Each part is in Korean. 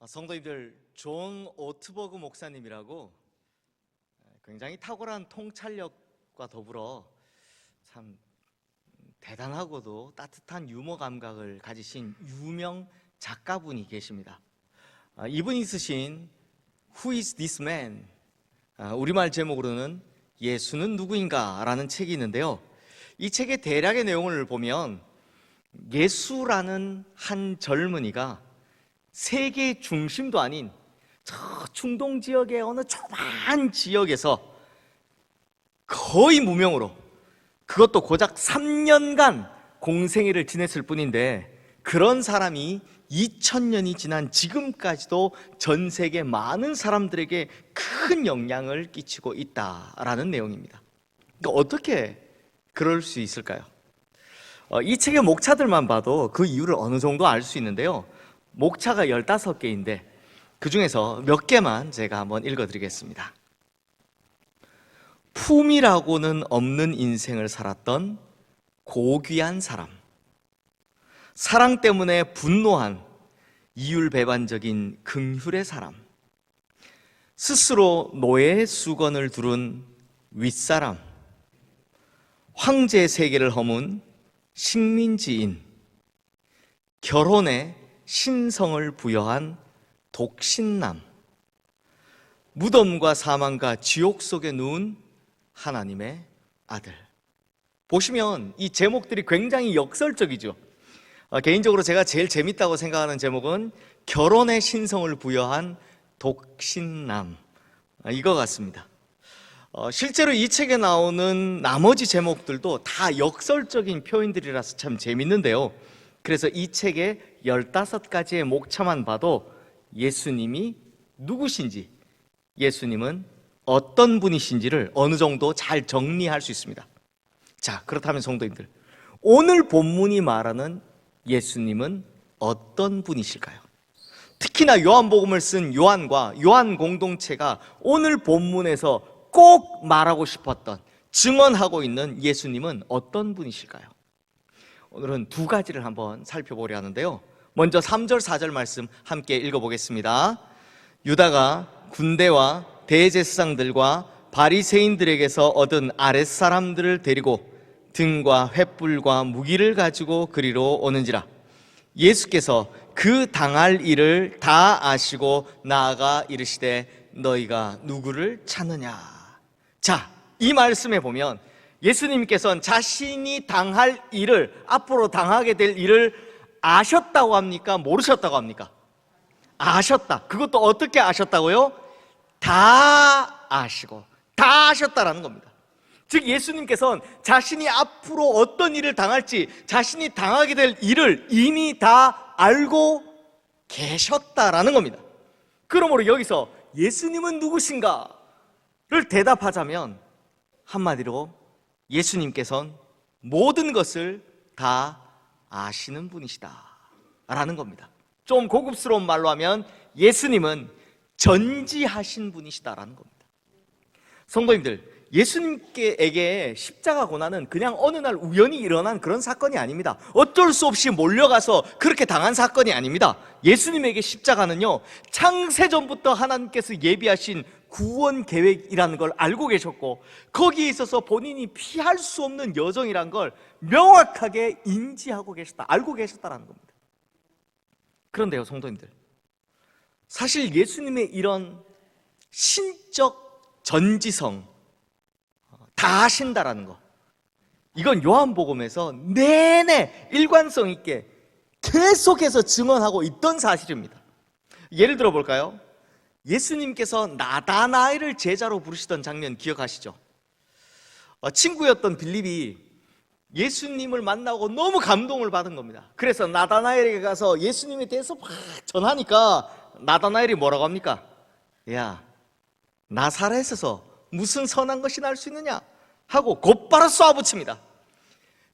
성도님들, 존 오트버그 목사님이라고 굉장히 탁월한 통찰력과 더불어 참 대단하고도 따뜻한 유머 감각을 가지신 유명 작가분이 계십니다. 이분이 쓰신 Who is this man? 우리말 제목으로는 예수는 누구인가? 라는 책이 있는데요, 이 책의 대략의 내용을 보면 예수라는 한 젊은이가 세계 중심도 아닌 저 중동 지역의 어느 좁은 지역에서 거의 무명으로, 그것도 고작 3년간 공생애를 지냈을 뿐인데, 그런 사람이 2000년이 지난 지금까지도 전 세계 많은 사람들에게 큰 영향을 끼치고 있다라는 내용입니다. 그러니까 어떻게 그럴 수 있을까요? 이 책의 목차들만 봐도 그 이유를 어느 정도 알 수 있는데요, 목차가 15개인데 그 중에서 몇 개만 제가 한번 읽어드리겠습니다. 품이라고는 없는 인생을 살았던 고귀한 사람, 사랑 때문에 분노한 이율배반적인 긍휼의 사람, 스스로 노예의 수건을 두른 윗사람, 황제 세계를 허문 식민지인, 결혼에 신성을 부여한 독신남, 무덤과 사망과 지옥 속에 누운 하나님의 아들. 보시면 이 제목들이 굉장히 역설적이죠. 개인적으로 제가 제일 재밌다고 생각하는 제목은 결혼의 신성을 부여한 독신남, 이거 같습니다. 실제로 이 책에 나오는 나머지 제목들도 다 역설적인 표현들이라서 참 재밌는데요, 그래서 이 책의 15가지의 목차만 봐도 예수님이 누구신지, 예수님은 어떤 분이신지를 어느 정도 잘 정리할 수 있습니다. 자, 그렇다면 성도님들, 오늘 본문이 말하는 예수님은 어떤 분이실까요? 특히나 요한복음을 쓴 요한과 요한 공동체가 오늘 본문에서 꼭 말하고 싶었던, 증언하고 있는 예수님은 어떤 분이실까요? 오늘은 두 가지를 한번 살펴보려 하는데요, 먼저 3절 4절 말씀 함께 읽어보겠습니다. 유다가 군대와 대제사장들과 바리새인들에게서 얻은 아랫사람들을 데리고 등과 횃불과 무기를 가지고 그리로 오는지라. 예수께서 그 당할 일을 다 아시고 나아가 이르시되 너희가 누구를 찾느냐. 자, 이 말씀에 보면 예수님께서는 자신이 당할 일을, 앞으로 당하게 될 일을 아셨다고 합니까? 모르셨다고 합니까? 아셨다. 그것도 어떻게 아셨다고요? 다 아시고 다 아셨다라는 겁니다. 즉 예수님께서는 자신이 앞으로 어떤 일을 당할지, 자신이 당하게 될 일을 이미 다 알고 계셨다라는 겁니다. 그러므로 여기서 예수님은 누구신가를 대답하자면 한마디로 예수님께서는 모든 것을 다 아시는 분이시다 라는 겁니다. 좀 고급스러운 말로 하면 예수님은 전지하신 분이시다라는 겁니다. 성도님들, 예수님께게 십자가 고난은 그냥 어느 날 우연히 일어난 그런 사건이 아닙니다. 어쩔 수 없이 몰려가서 그렇게 당한 사건이 아닙니다. 예수님에게 십자가는요, 창세전부터 하나님께서 예비하신 구원 계획이라는 걸 알고 계셨고, 거기에 있어서 본인이 피할 수 없는 여정이란 걸 명확하게 인지하고 계셨다, 알고 계셨다라는 겁니다. 그런데요 성도님들, 사실 예수님의 이런 신적 전지성, 다 하신다라는 거, 이건 요한복음에서 내내 일관성 있게 계속해서 증언하고 있던 사실입니다. 예를 들어 볼까요? 예수님께서 나다나엘을 제자로 부르시던 장면 기억하시죠? 친구였던 빌립이 예수님을 만나고 너무 감동을 받은 겁니다. 그래서 나다나엘에게 가서 예수님에 대해서 막 전하니까 나다나엘이 뭐라고 합니까? 야, 나사렛에서 무슨 선한 것이 날 수 있느냐 하고 곧바로 쏘아붙입니다.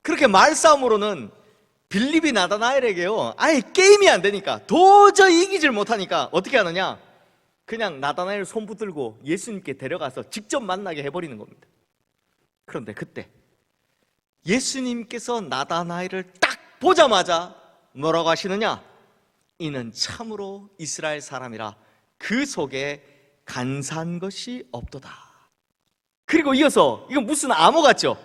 그렇게 말싸움으로는 빌립이 나다나엘에게요, 아예 게임이 안 되니까, 도저히 이기질 못하니까 어떻게 하느냐, 그냥 나다나엘 손 붙들고 예수님께 데려가서 직접 만나게 해버리는 겁니다. 그런데 그때 예수님께서 나다나엘을 딱 보자마자 뭐라고 하시느냐? 이는 참으로 이스라엘 사람이라 그 속에 간사한 것이 없도다. 그리고 이어서 이건 무슨 암호 같죠?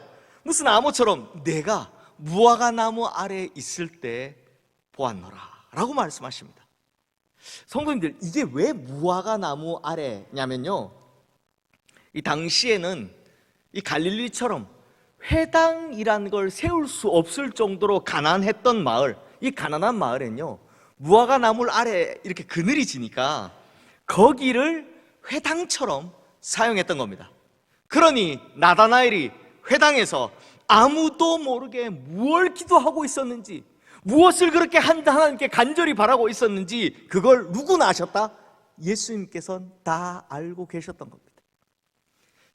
무슨 암호처럼 내가 무화과 나무 아래에 있을 때 보았노라 라고 말씀하십니다. 성도님들, 이게 왜 무화과 나무 아래냐면요, 이 당시에는 이 갈릴리처럼 회당이란 걸 세울 수 없을 정도로 가난했던 마을, 이 가난한 마을엔요 무화과 나무 아래 이렇게 그늘이 지니까 거기를 회당처럼 사용했던 겁니다. 그러니 나다나엘이 회당에서 아무도 모르게 무엇을 기도하고 있었는지, 무엇을 그렇게 하나님께 간절히 바라고 있었는지 그걸 누구나 아셨다? 예수님께서는 다 알고 계셨던 겁니다.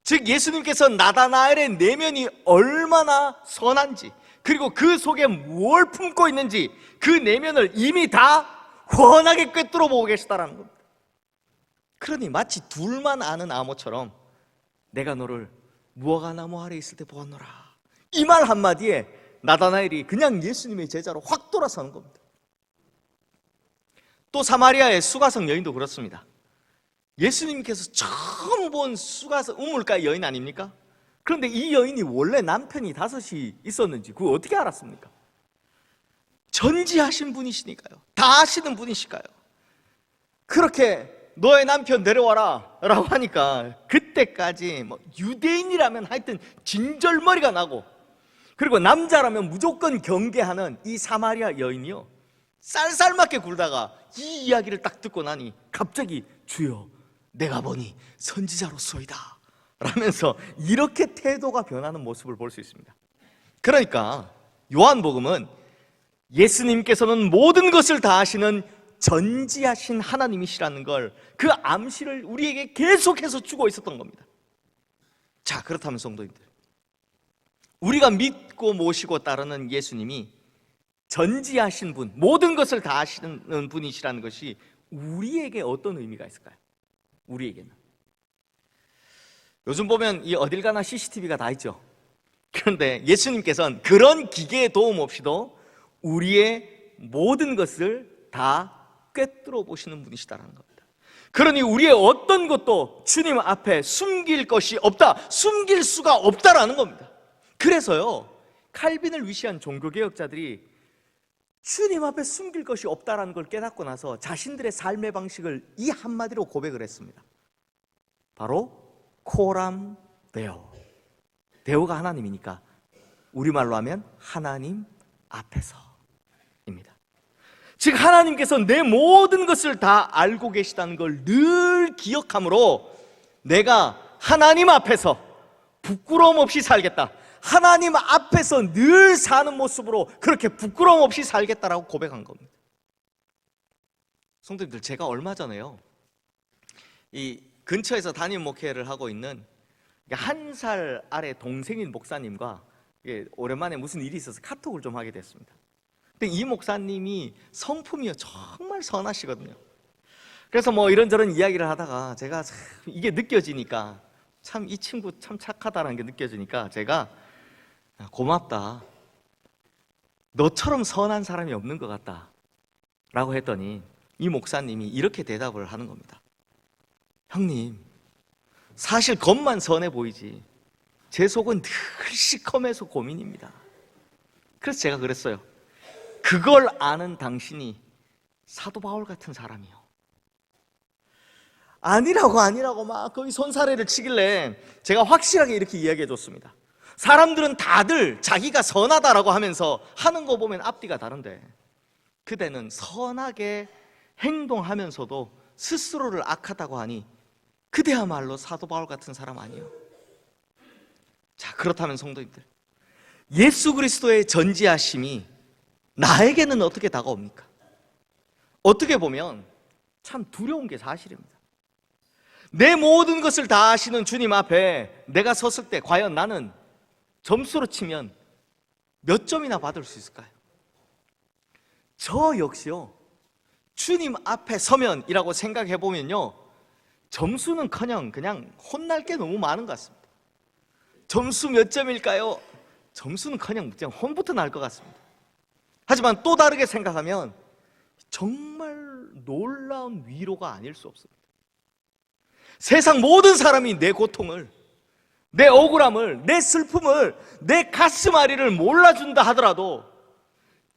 즉 예수님께서 나다나엘의 내면이 얼마나 선한지, 그리고 그 속에 무엇을 품고 있는지 그 내면을 이미 다 훤하게 꿰뚫어 보고 계시다라는 겁니다. 그러니 마치 둘만 아는 암호처럼 내가 너를 무화과 나무 아래 있을 때 보았노라, 이 말 한마디에 나다나엘이 그냥 예수님의 제자로 확 돌아서는 겁니다. 또 사마리아의 수가성 여인도 그렇습니다. 예수님께서 처음 본 수가성 우물가 여인 아닙니까? 그런데 이 여인이 원래 남편이 5이 있었는지 그거 어떻게 알았습니까? 전지하신 분이시니까요. 다 아시는 분이시니까요. 그렇게 너의 남편 데려와라 라고 하니까 그때까지 유대인이라면 하여튼 진절머리가 나고, 그리고 남자라면 무조건 경계하는 이 사마리아 여인이요 쌀쌀맞게 굴다가 이 이야기를 딱 듣고 나니 갑자기 주여 내가 보니 선지자로소이다 라면서 이렇게 태도가 변하는 모습을 볼 수 있습니다. 그러니까 요한복음은 예수님께서는 모든 것을 다 아시는 전지하신 하나님이시라는 걸, 그 암시를 우리에게 계속해서 주고 있었던 겁니다. 자, 그렇다면 성도님들, 우리가 믿고 모시고 따르는 예수님이 전지하신 분, 모든 것을 다 아시는 분이시라는 것이 우리에게 어떤 의미가 있을까요? 우리에게는 요즘 보면 이 어딜 가나 CCTV가 다 있죠. 그런데 예수님께서는 그런 기계의 도움 없이도 우리의 모든 것을 다 꿰뚫어 보시는 분이시다라는 겁니다. 그러니 우리의 어떤 것도 주님 앞에 숨길 것이 없다, 숨길 수가 없다라는 겁니다. 그래서요 칼빈을 위시한 종교개혁자들이 주님 앞에 숨길 것이 없다라는 걸 깨닫고 나서 자신들의 삶의 방식을 이 한마디로 고백을 했습니다. 바로 코람 데오. 데오가 하나님이니까 우리말로 하면 하나님 앞에서입니다. 즉 하나님께서 내 모든 것을 다 알고 계시다는 걸 늘 기억함으로 내가 하나님 앞에서 부끄러움 없이 살겠다, 하나님 앞에서 늘 사는 모습으로 그렇게 부끄러움 없이 살겠다라고 고백한 겁니다. 성도님들, 제가 얼마 전에요 이 근처에서 담임 목회를 하고 있는 1살 아래 동생인 목사님과 오랜만에 무슨 일이 있어서 카톡을 좀 하게 됐습니다. 근데 이 목사님이 성품이 정말 선하시거든요. 그래서 뭐 이런저런 이야기를 하다가 제가 이게 느껴지니까, 참 이 친구 참 착하다라는 게 느껴지니까 제가 고맙다, 너처럼 선한 사람이 없는 것 같다 라고 했더니 이 목사님이 이렇게 대답을 하는 겁니다. 형님, 사실 겉만 선해 보이지 제 속은 늘 시커매서 고민입니다. 그래서 제가 그랬어요. 그걸 아는 당신이 사도 바울 같은 사람이요. 아니라고 막 거기 손사래를 치길래 제가 확실하게 이렇게 이야기해 줬습니다. 사람들은 다들 자기가 선하다라고 하면서 하는 거 보면 앞뒤가 다른데 그대는 선하게 행동하면서도 스스로를 악하다고 하니 그대야말로 사도 바울 같은 사람 아니에요. 자, 그렇다면 성도님들, 예수 그리스도의 전지하심이 나에게는 어떻게 다가옵니까? 어떻게 보면 참 두려운 게 사실입니다. 내 모든 것을 다 아시는 주님 앞에 내가 섰을 때 과연 나는 점수로 치면 몇 점이나 받을 수 있을까요? 저 역시요, 주님 앞에 서면이라고 생각해 보면요, 점수는커녕 그냥 혼날 게 너무 많은 것 같습니다. 점수 몇 점일까요? 점수는커녕 그냥 혼부터 날 것 같습니다. 하지만 또 다르게 생각하면 정말로 놀라운 위로가 아닐 수 없습니다. 세상 모든 사람이 내 고통을, 내 억울함을, 내 슬픔을, 내 가슴앓이를 몰라준다 하더라도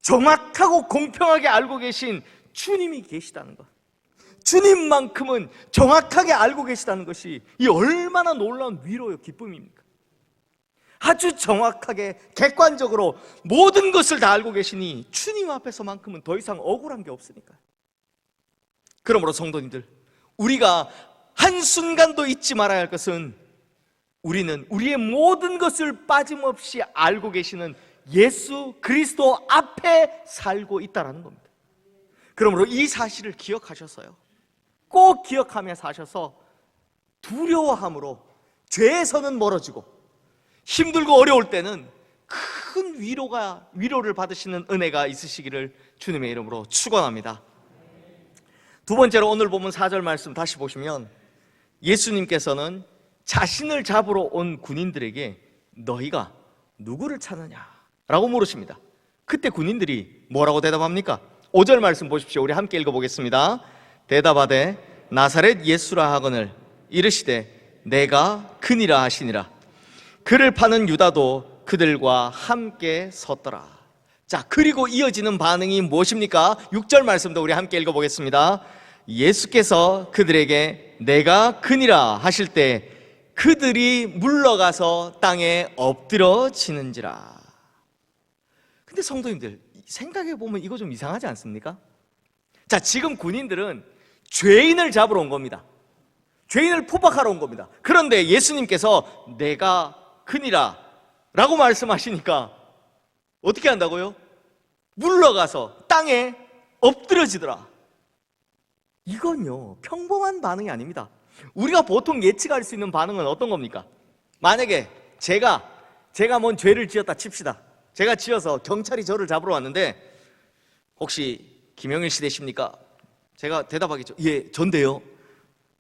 정확하고 공평하게 알고 계신 주님이 계시다는 것, 주님만큼은 정확하게 알고 계시다는 것이 이 얼마나 놀라운 위로요, 기쁨입니까? 아주 정확하게 객관적으로 모든 것을 다 알고 계시니 주님 앞에서만큼은 더 이상 억울한 게 없으니까. 그러므로 성도님들, 우리가 한순간도 잊지 말아야 할 것은 우리는 우리의 모든 것을 빠짐없이 알고 계시는 예수 그리스도 앞에 살고 있다는 겁니다. 그러므로 이 사실을 기억하셔서요, 꼭 기억하며 사셔서 두려워함으로 죄에서는 멀어지고 힘들고 어려울 때는 큰 위로를 받으시는 은혜가 있으시기를 주님의 이름으로 축원합니다. 두 번째로 오늘 본문 4절 말씀 다시 보시면 예수님께서는 자신을 잡으러 온 군인들에게 너희가 누구를 찾느냐 라고 물으십니다. 그때 군인들이 뭐라고 대답합니까? 5절 말씀 보십시오. 우리 함께 읽어보겠습니다. 대답하되 나사렛 예수라 하거늘 이르시되 내가 그니라 하시니라. 그를 파는 유다도 그들과 함께 섰더라. 자, 그리고 이어지는 반응이 무엇입니까? 6절 말씀도 우리 함께 읽어보겠습니다. 예수께서 그들에게 내가 그니라 하실 때 그들이 물러가서 땅에 엎드러지는지라. 근데 성도님들, 생각해보면 이거 좀 이상하지 않습니까? 자, 지금 군인들은 죄인을 잡으러 온 겁니다. 죄인을 포박하러 온 겁니다. 그런데 예수님께서 내가 그니라 라고 말씀하시니까 어떻게 한다고요? 물러가서 땅에 엎드러지더라. 이건요, 평범한 반응이 아닙니다. 우리가 보통 예측할 수 있는 반응은 어떤 겁니까? 만약에 제가 뭔 죄를 지었다 칩시다. 제가 지어서 경찰이 저를 잡으러 왔는데 혹시 김영일 씨 되십니까? 제가 대답하겠죠. 예, 전데요.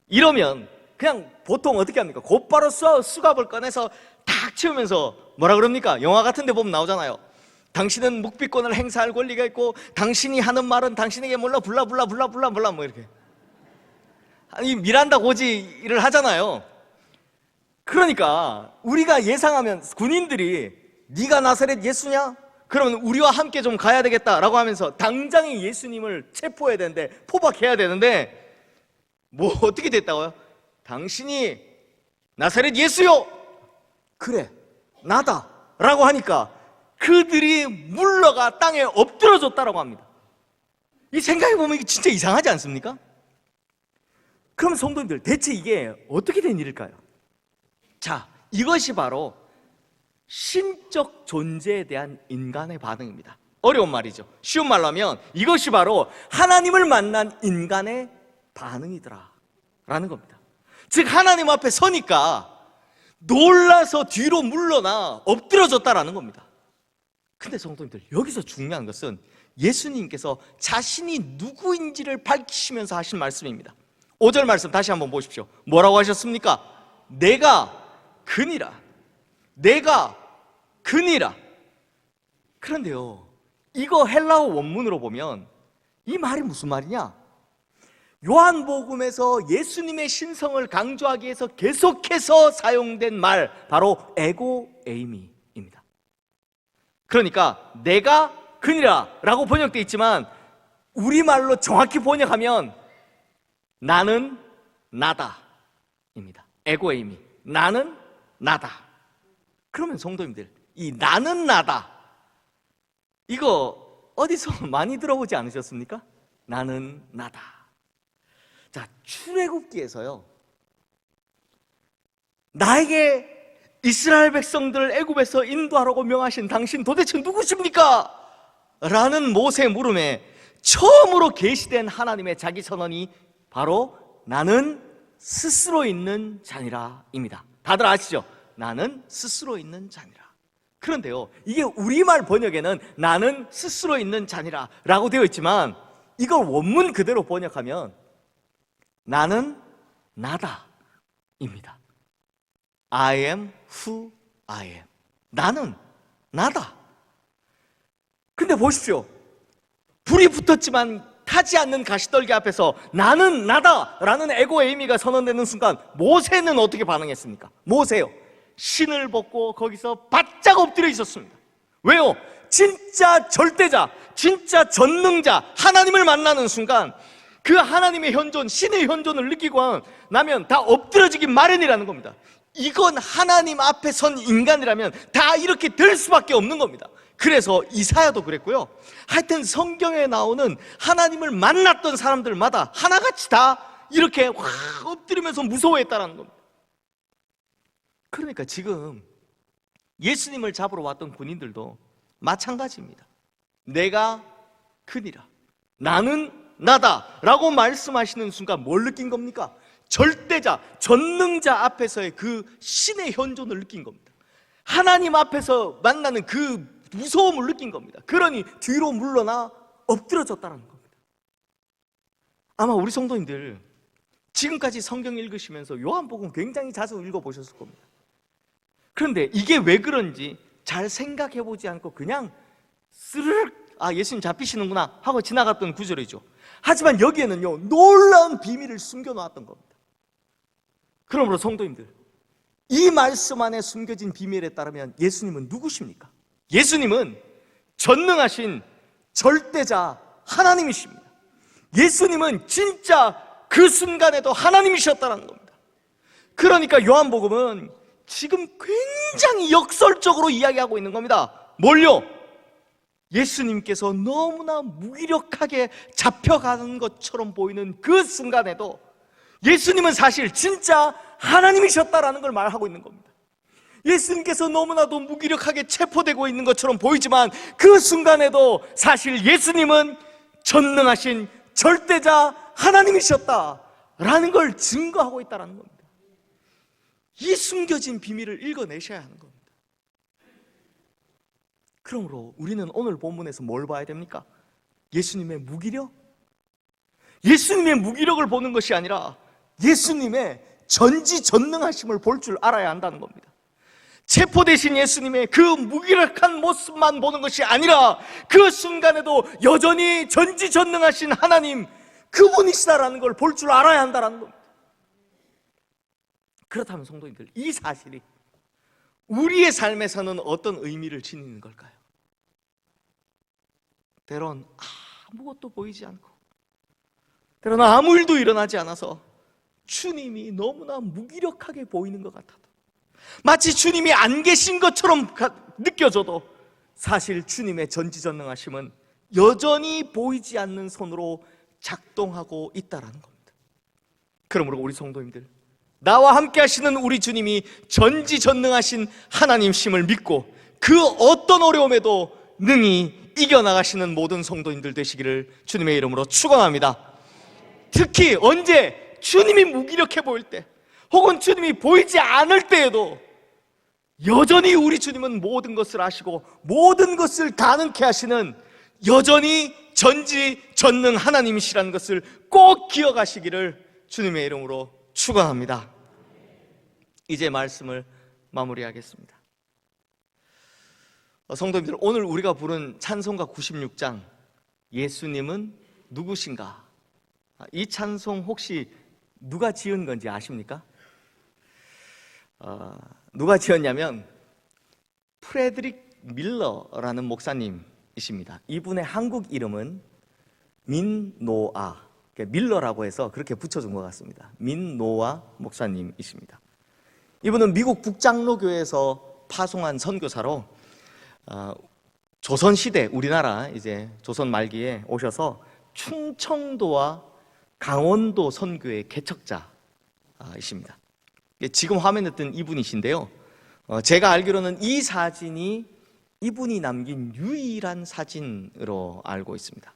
이러면 그냥 보통 어떻게 합니까? 곧바로 수갑을 꺼내서 탁 치우면서 뭐라 그럽니까? 영화 같은 데 보면 나오잖아요. 당신은 묵비권을 행사할 권리가 있고 당신이 하는 말은 당신에게 몰라 불라 뭐 이렇게. 아니, 미란다 고지를 하잖아요. 그러니까 우리가 예상하면 군인들이 네가 나사렛 예수냐? 그러면 우리와 함께 좀 가야 되겠다라고 하면서 당장에 예수님을 체포해야 되는데, 포박해야 되는데 뭐 어떻게 됐다고요? 당신이 나사렛 예수요? 그래, 나다 라고 하니까 그들이 물러가 땅에 엎드러졌다라고 합니다. 이 생각해보면 이게 진짜 이상하지 않습니까? 그럼 성도님들, 대체 이게 어떻게 된 일일까요? 자, 이것이 바로 신적 존재에 대한 인간의 반응입니다. 어려운 말이죠. 쉬운 말로 하면 이것이 바로 하나님을 만난 인간의 반응이더라 라는 겁니다. 즉, 하나님 앞에 서니까 놀라서 뒤로 물러나 엎드러졌다라는 겁니다. 근데 성도님들, 여기서 중요한 것은 예수님께서 자신이 누구인지를 밝히시면서 하신 말씀입니다. 5절 말씀 다시 한번 보십시오. 뭐라고 하셨습니까? 내가 그니라. 내가 그니라. 그런데요, 이거 헬라어 원문으로 보면 이 말이 무슨 말이냐? 요한복음에서 예수님의 신성을 강조하기 위해서 계속해서 사용된 말, 바로 에고 에이미입니다. 그러니까 내가 그니라 라고 번역되어 있지만 우리말로 정확히 번역하면 나는 나다 입니다. 에고 에이미, 나는 나다. 그러면 성도님들, 이 나는 나다, 이거 어디서 많이 들어보지 않으셨습니까? 나는 나다. 자, 출애굽기에서요, 나에게 이스라엘 백성들을 애굽에서 인도하라고 명하신 당신 도대체 누구십니까? 라는 모세의 물음에 처음으로 계시된 하나님의 자기 선언이 바로 나는 스스로 있는 자니라 입니다. 다들 아시죠? 나는 스스로 있는 자니라. 그런데요, 이게 우리말 번역에는 나는 스스로 있는 자니라 라고 되어 있지만 이걸 원문 그대로 번역하면 나는 나다 입니다. I am who I am. 나는 나다. 근데 보십시오, 불이 붙었지만 타지 않는 가시떨기 앞에서 나는 나다라는 에고 에이미가 선언되는 순간 모세는 어떻게 반응했습니까? 모세요, 신을 벗고 거기서 바짝 엎드려 있었습니다. 왜요? 진짜 절대자, 진짜 전능자 하나님을 만나는 순간 그 하나님의 현존, 신의 현존을 느끼고 나면 다 엎드려지기 마련이라는 겁니다. 이건 하나님 앞에 선 인간이라면 다 이렇게 될 수밖에 없는 겁니다. 그래서 이사야도 그랬고요. 하여튼 성경에 나오는 하나님을 만났던 사람들마다 하나같이 다 이렇게 확 엎드리면서 무서워했다는 겁니다. 그러니까 지금 예수님을 잡으러 왔던 군인들도 마찬가지입니다. 내가 그니라, 나는 나다 라고 말씀하시는 순간 뭘 느낀 겁니까? 절대자, 전능자 앞에서의 그 신의 현존을 느낀 겁니다. 하나님 앞에서 만나는 그 무서움을 느낀 겁니다. 그러니 뒤로 물러나 엎드려졌다는 겁니다. 아마 우리 성도님들 지금까지 성경 읽으시면서 요한복음 굉장히 자주 읽어보셨을 겁니다. 그런데 이게 왜 그런지 잘 생각해보지 않고 그냥 스르륵 예수님 잡히시는구나 하고 지나갔던 구절이죠. 하지만 여기에는요 놀라운 비밀을 숨겨놓았던 겁니다. 그러므로 성도님들, 이 말씀 안에 숨겨진 비밀에 따르면 예수님은 누구십니까? 예수님은 전능하신 절대자 하나님이십니다. 예수님은 진짜 그 순간에도 하나님이셨다는 겁니다. 그러니까 요한복음은 지금 굉장히 역설적으로 이야기하고 있는 겁니다. 뭘요? 예수님께서 너무나 무기력하게 잡혀가는 것처럼 보이는 그 순간에도 예수님은 사실 진짜 하나님이셨다라는 걸 말하고 있는 겁니다. 예수님께서 너무나도 무기력하게 체포되고 있는 것처럼 보이지만 그 순간에도 사실 예수님은 전능하신 절대자 하나님이셨다라는 걸 증거하고 있다는 겁니다. 이 숨겨진 비밀을 읽어내셔야 하는 겁니다. 그러므로 우리는 오늘 본문에서 뭘 봐야 됩니까? 예수님의 무기력? 예수님의 무기력을 보는 것이 아니라 예수님의 전지전능하심을 볼 줄 알아야 한다는 겁니다. 체포되신 예수님의 그 무기력한 모습만 보는 것이 아니라 그 순간에도 여전히 전지전능하신 하나님, 그분이시다라는 걸 볼 줄 알아야 한다는 겁니다. 그렇다면 성도님들, 이 사실이 우리의 삶에서는 어떤 의미를 지니는 걸까요? 때론 아무것도 보이지 않고, 때론 아무 일도 일어나지 않아서 주님이 너무나 무기력하게 보이는 것 같아도, 마치 주님이 안 계신 것처럼 느껴져도 사실 주님의 전지전능하심은 여전히 보이지 않는 손으로 작동하고 있다는 겁니다. 그러므로 우리 성도님들, 나와 함께 하시는 우리 주님이 전지전능하신 하나님심을 믿고 그 어떤 어려움에도 능히 이겨나가시는 모든 성도님들 되시기를 주님의 이름으로 축원합니다. 특히 언제 주님이 무기력해 보일 때, 혹은 주님이 보이지 않을 때에도 여전히 우리 주님은 모든 것을 아시고 모든 것을 가능케 하시는 여전히 전지전능 하나님이시라는 것을 꼭 기억하시기를 주님의 이름으로 축원합니다. 이제 말씀을 마무리하겠습니다. 성도님들, 오늘 우리가 부른 찬송가 96장 예수님은 누구신가? 이 찬송 혹시 누가 지은 건지 아십니까? 누가 지었냐면 프레드릭 밀러라는 목사님이십니다. 이분의 한국 이름은 민노아, 밀러라고 해서 그렇게 붙여준 것 같습니다. 민노아 목사님이십니다. 이분은 미국 북장로교에서 파송한 선교사로 조선시대, 우리나라 이제 조선 말기에 오셔서 충청도와 강원도 선교의 개척자이십니다. 지금 화면에 뜬 이분이신데요, 제가 알기로는 이 사진이 이분이 남긴 유일한 사진으로 알고 있습니다.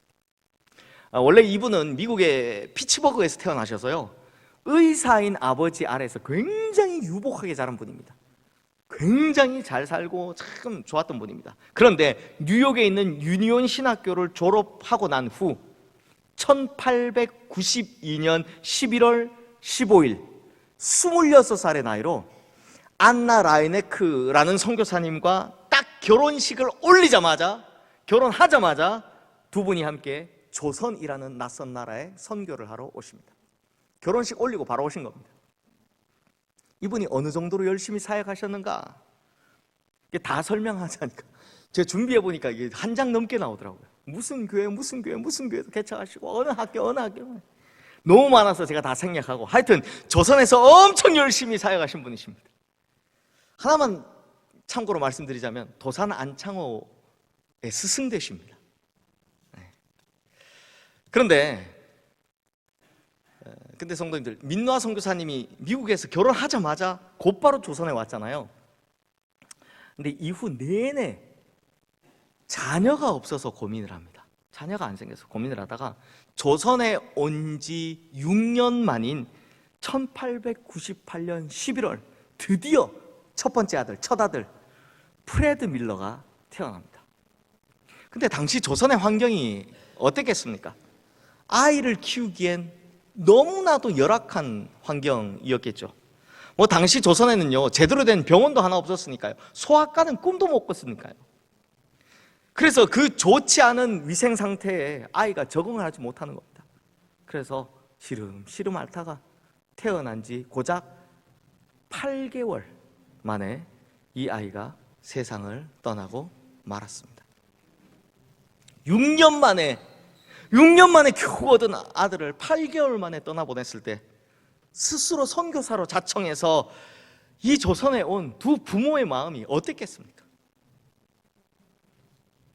원래 이분은 미국의 피츠버그에서 태어나셔서요, 의사인 아버지 아래에서 굉장히 유복하게 자란 분입니다. 굉장히 잘 살고 참 좋았던 분입니다. 그런데 뉴욕에 있는 유니온 신학교를 졸업하고 난 후 1892년 11월 15일 26살의 나이로 안나 라이네크라는 선교사님과 딱 결혼식을 올리자마자, 결혼하자마자 두 분이 함께 조선이라는 낯선 나라에 선교를 하러 오십니다. 결혼식 올리고 바로 오신 겁니다. 이분이 어느 정도로 열심히 사역하셨는가? 이게 다 설명하자니까 제가 준비해 보니까 이게 한 장 넘게 나오더라고요. 무슨 교회도 개척하시고 어느 학교 너무 많아서 제가 다 생략하고, 하여튼 조선에서 엄청 열심히 사역하신 분이십니다. 하나만 참고로 말씀드리자면 도산 안창호의 스승되십니다. 그런데 성도님들, 민노아 선교사님이 미국에서 결혼하자마자 곧바로 조선에 왔잖아요. 근데 이후 내내 자녀가 없어서 고민을 합니다. 자녀가 안 생겨서 고민을 하다가 조선에 온 지 6년 만인 1898년 11월 드디어 첫 아들 프레드 밀러가 태어납니다. 근데 당시 조선의 환경이 어땠겠습니까? 아이를 키우기엔 너무나도 열악한 환경이었겠죠. 당시 조선에는요, 제대로 된 병원도 하나 없었으니까요. 소아과는 꿈도 못 꿨으니까요. 그래서 그 좋지 않은 위생 상태에 아이가 적응을 하지 못하는 겁니다. 그래서 시름 앓다가 태어난 지 고작 8개월 만에 이 아이가 세상을 떠나고 말았습니다. 6년 만에 겨우 얻은 아들을 8개월 만에 떠나보냈을 때 스스로 선교사로 자청해서 이 조선에 온 두 부모의 마음이 어땠겠습니까?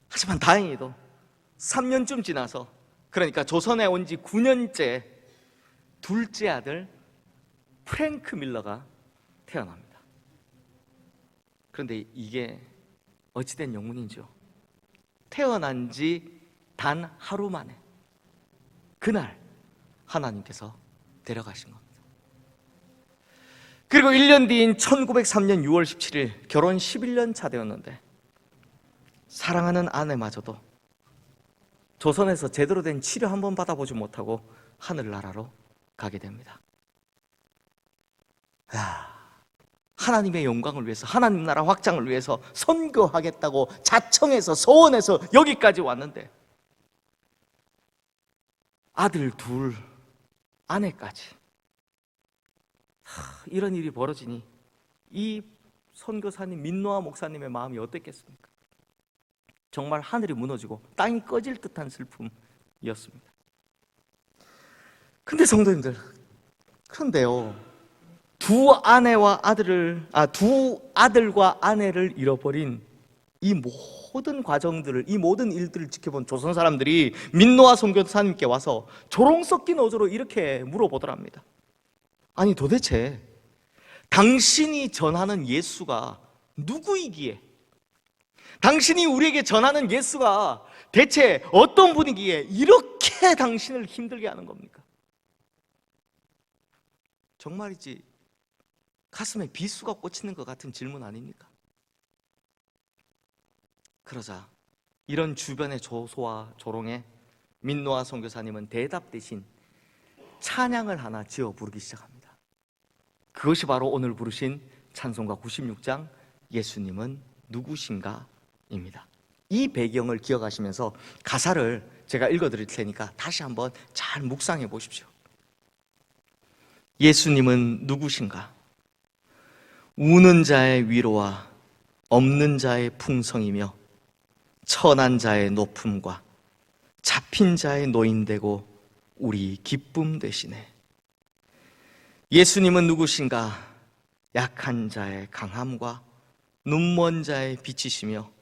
하지만 다행히도 3년쯤 지나서, 그러니까 조선에 온 지 9년째 둘째 아들 프랭크 밀러가 태어납니다. 그런데 이게 어찌된 영문인지요? 태어난 지 단 하루 만에 그날 하나님께서 데려가신 겁니다. 그리고 1년 뒤인 1903년 6월 17일 결혼 11년 차 되었는데 사랑하는 아내마저도 조선에서 제대로 된 치료 한번 받아보지 못하고 하늘나라로 가게 됩니다. 하나님의 영광을 위해서, 하나님 나라 확장을 위해서 선교하겠다고 자청해서 소원해서 여기까지 왔는데 아들 둘, 아내까지. 이런 일이 벌어지니 이 선교사님 민노아 목사님의 마음이 어땠겠습니까? 정말 하늘이 무너지고 땅이 꺼질 듯한 슬픔이었습니다. 근데 성도님들, 그런데요, 두 아들과 아내를 잃어버린 이 모든 과정들을, 이 모든 일들을 지켜본 조선 사람들이 민노아 선교사님께 와서 조롱 섞인 어조로 이렇게 물어보더랍니다. 아니 도대체 당신이 전하는 예수가 누구이기에, 당신이 우리에게 전하는 예수가 대체 어떤 분이기에 이렇게 당신을 힘들게 하는 겁니까? 정말이지 가슴에 비수가 꽂히는 것 같은 질문 아닙니까? 그러자 이런 주변의 조소와 조롱에 민노아 선교사님은 대답 대신 찬양을 하나 지어 부르기 시작합니다. 그것이 바로 오늘 부르신 찬송가 96장 예수님은 누구신가 입니다. 이 배경을 기억하시면서 가사를 제가 읽어드릴 테니까 다시 한번 잘 묵상해 보십시오. 예수님은 누구신가? 우는 자의 위로와 없는 자의 풍성이며 천한 자의 높음과 잡힌 자의 노인되고 우리 기쁨 되시네. 예수님은 누구신가? 약한 자의 강함과 눈먼 자의 빛이시며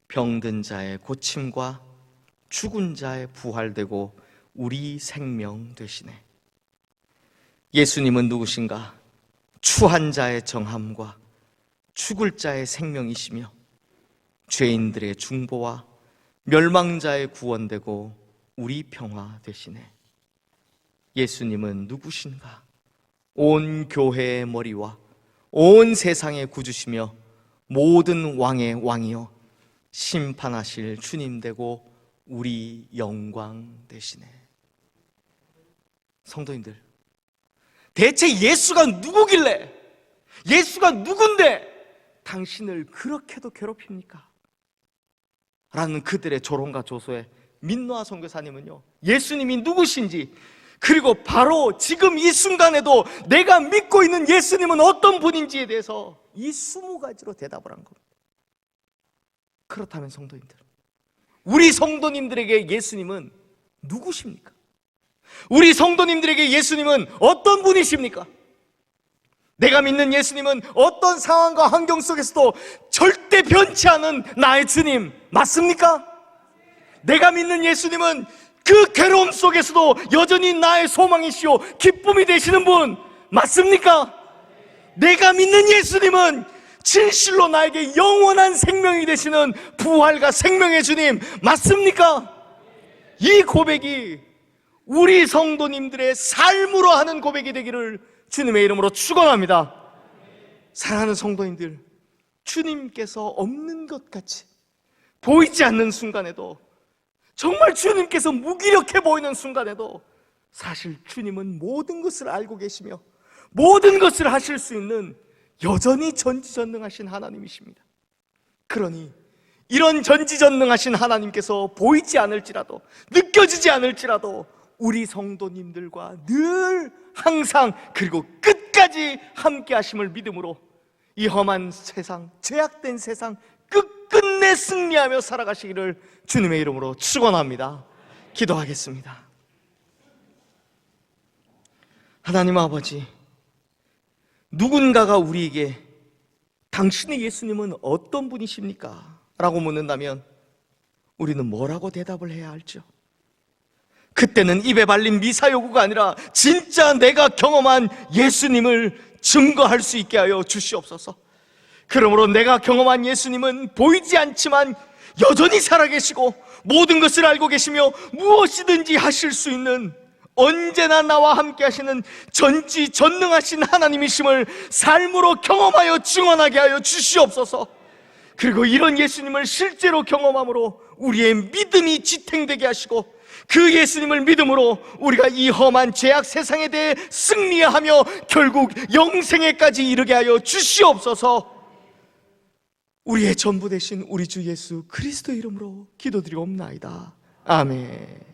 병든 자의 고침과 죽은 자의 부활되고 우리 생명 되시네. 예수님은 누구신가? 추한 자의 정함과 죽을 자의 생명이시며 죄인들의 중보와 멸망자의 구원되고 우리 평화 되시네. 예수님은 누구신가? 온 교회의 머리와 온 세상의 구주시며 모든 왕의 왕이여 심판하실 주님 되고 우리 영광 되시네. 성도님들, 대체 예수가 누구길래, 예수가 누군데 당신을 그렇게도 괴롭힙니까? 라는 그들의 조롱과 조소에 민노아 선교사님은요, 예수님이 누구신지, 그리고 바로 지금 이 순간에도 내가 믿고 있는 예수님은 어떤 분인지에 대해서 이 20가지로 대답을 한 겁니다. 그렇다면 성도님들, 우리 성도님들에게 예수님은 누구십니까? 우리 성도님들에게 예수님은 어떤 분이십니까? 내가 믿는 예수님은 어떤 상황과 환경 속에서도 절대 변치 않은 나의 주님 맞습니까? 내가 믿는 예수님은 그 괴로움 속에서도 여전히 나의 소망이시오 기쁨이 되시는 분 맞습니까? 내가 믿는 예수님은 진실로 나에게 영원한 생명이 되시는 부활과 생명의 주님 맞습니까? 이 고백이 우리 성도님들의 삶으로 하는 고백이 되기를 주님의 이름으로 축원합니다. 사랑하는 성도님들, 주님께서 없는 것 같이 보이지 않는 순간에도, 정말 주님께서 무기력해 보이는 순간에도 사실 주님은 모든 것을 알고 계시며 모든 것을 하실 수 있는 여전히 전지전능하신 하나님이십니다. 그러니 이런 전지전능하신 하나님께서 보이지 않을지라도, 느껴지지 않을지라도 우리 성도님들과 늘 항상 그리고 끝까지 함께 하심을 믿음으로 이 험한 세상, 죄악된 세상 끝끝내 승리하며 살아가시기를 주님의 이름으로 축원합니다. 기도하겠습니다. 하나님 아버지, 누군가가 우리에게 당신의 예수님은 어떤 분이십니까? 라고 묻는다면 우리는 뭐라고 대답을 해야 할지요? 그때는 입에 발린 미사 요구가 아니라 진짜 내가 경험한 예수님을 증거할 수 있게 하여 주시옵소서. 그러므로 내가 경험한 예수님은 보이지 않지만 여전히 살아계시고 모든 것을 알고 계시며 무엇이든지 하실 수 있는, 언제나 나와 함께 하시는 전지전능하신 하나님이심을 삶으로 경험하여 증언하게 하여 주시옵소서. 그리고 이런 예수님을 실제로 경험함으로 우리의 믿음이 지탱되게 하시고 그 예수님을 믿음으로 우리가 이 험한 죄악 세상에 대해 승리하며 결국 영생에까지 이르게 하여 주시옵소서. 우리의 전부 되신 우리 주 예수 그리스도 이름으로 기도드리옵나이다. 아멘.